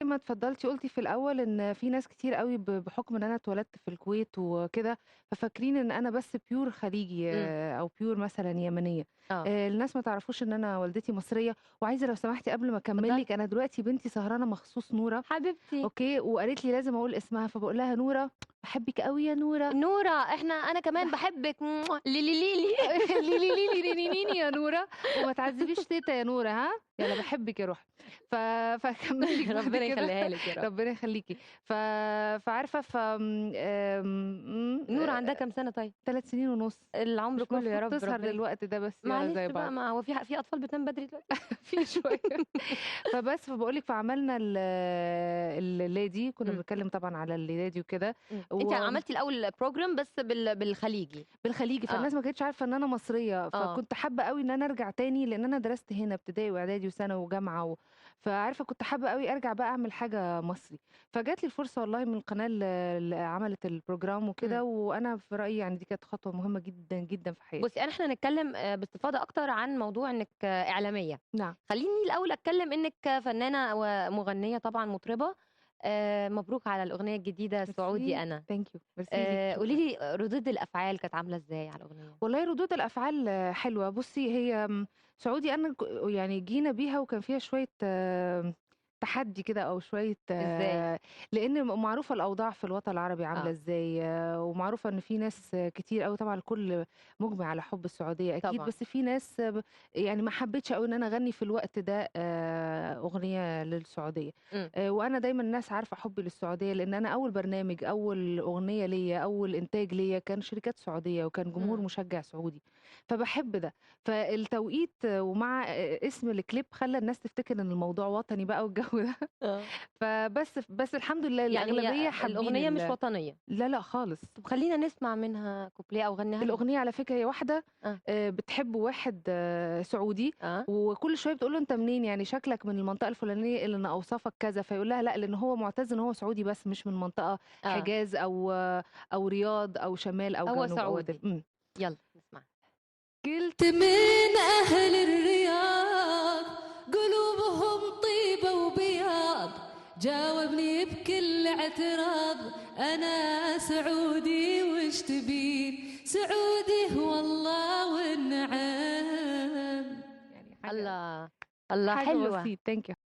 ما اتفضلتِ قُلتِ في الأول إن في ناس كتير أوي بحُكم إن أنا اتولدت في الكويت وكده، ففاكرين إن أنا بس pure خليجي إمم. أو pure مثلًا يمنية. آه. الناس ما تعرفوش إن أنا والدتي مصرية، وعايزة لو سمحتِ قبل ما أكمّل اتفضلي. لِك أنا دلوقتي بنتي سهرانة مخصوص نورة، حبيبتي. أوكي، وقالت لي لازم أقول اسمها، فباقول لها: "نورة باحبِّك أوي يا نورة." نورة، أنا كمان باح باحبِّك ليلي. ليلي ليلي ريني نيني يا نورة، وما تعذبيش تيتة يا نورة ها، يالّا باحبِّك يا روحي. ف فهاكمّل لِك بعد ربنا كده يخلّيها لِك يا رب. ربنا يخلّيكِ. ف فعارفة ف نورة عندها كام سَنة طيب؟ 3 سنين ونُص، العمر مش كُلّه يا المفروض رب، تسهر ربنا للوقت ده بس يالّا معلش زي بقى، بعض. ما هو في أطفال بتنام بدري دلوقتي؟ في شوية. فباقول لِك فعملنا الليلادي، كنا إمم. بنتكلم طبعًا على الليلادي وكده، أنتِ عملتِ الأول program بس بالخليجي. بالخليجي، آه. فالناس ما كانتش عارفة إن أنا مصرية، آه. فكنت حابة أوي إن أنا أرجع تاني، لإن أنا درست هنا ابتدائي وإعدادي وثانوي وجامعة فعارفة كنت حابة أوي أرجع بقى أعمل حاجة مصري، فجات لي الفرصة والله من القناة اللي عملت الprogram إمم. وكده، وأنا في رأيي يعني دي كانت خطوة مهمة جدًا، جدًا في حياتي. بُصّي، إحنا هنتكلّم باستفاضة أكتر عن موضوع إنِّك إعلامية. نعم. خلّيني الأول أتكلّم إنِّك فنانة ومغنية طبعًا مطربة. مبروك على الأغنية الجديدة سعودي ميرسي، أنا. thank you، ميرسي ليكِ، قولي شكرًا. لي ردود الأفعال كانت عاملة إزاي على الأغنية؟ والله ردود الأفعال حلوة، بُصّي هي سعودي أنا يعني جينا بيها وكان فيها شوية تحدّي كده أو شوية إزاي؟ لإن معروفة الأوضاع في الوطن العربي عاملة آه. إزاي، ومعروفة إن في ناس كتير أوي طبعًا الكل مُجمع على حُب السعودية أكيد، طبعًا. بس في ناس يعني ما حبّتش أوي إن أنا أغنّي في الوقت ده أغنية للسعودية. إمم. وأنا دايمًا الناس عارفة حُبّي للسعودية، لإن أنا أول برنامج، أول أغنية ليّا، أول إنتاج ليّا كان شركات سعودية وكان جمهور إمم. مشجّع سعودي، فباحب ده. فالتوقيت ومع اسم الكليب خلّى الناس تفتكر إن الموضوع وطني بقى والجو ده. آه. بس الحمد لله يعني الأغلبية هي حابين الأغنية مش وطنية. لا، لأ خالص. طب خلّينا نسمع منها كوبليه أو غنّيها لنا. الأغنية على فكرة هي واحدة آه. بتحب واحد سعودي، آه. وكل شوية بتقول له: "أنت منين؟ يعني شكلك من المنطقة الفلانية اللي أنا أوصافك كذا." فيقول لها: "لأ." لإن هو مُعتز إن هو سعودي بس مش من منطقة آه. حجاز أو رياض أو شمال أو هو جنوب أو سعودي. يالّا نسمعها. قلت من أهل الرياض قلوبهم طيبة وبياض، جاوبني بكل اعتراض، أنا سعودي وش تبين، سعودي والله والنعم. يعني الله. الله حاجة حلوة. بسيط. Thank you.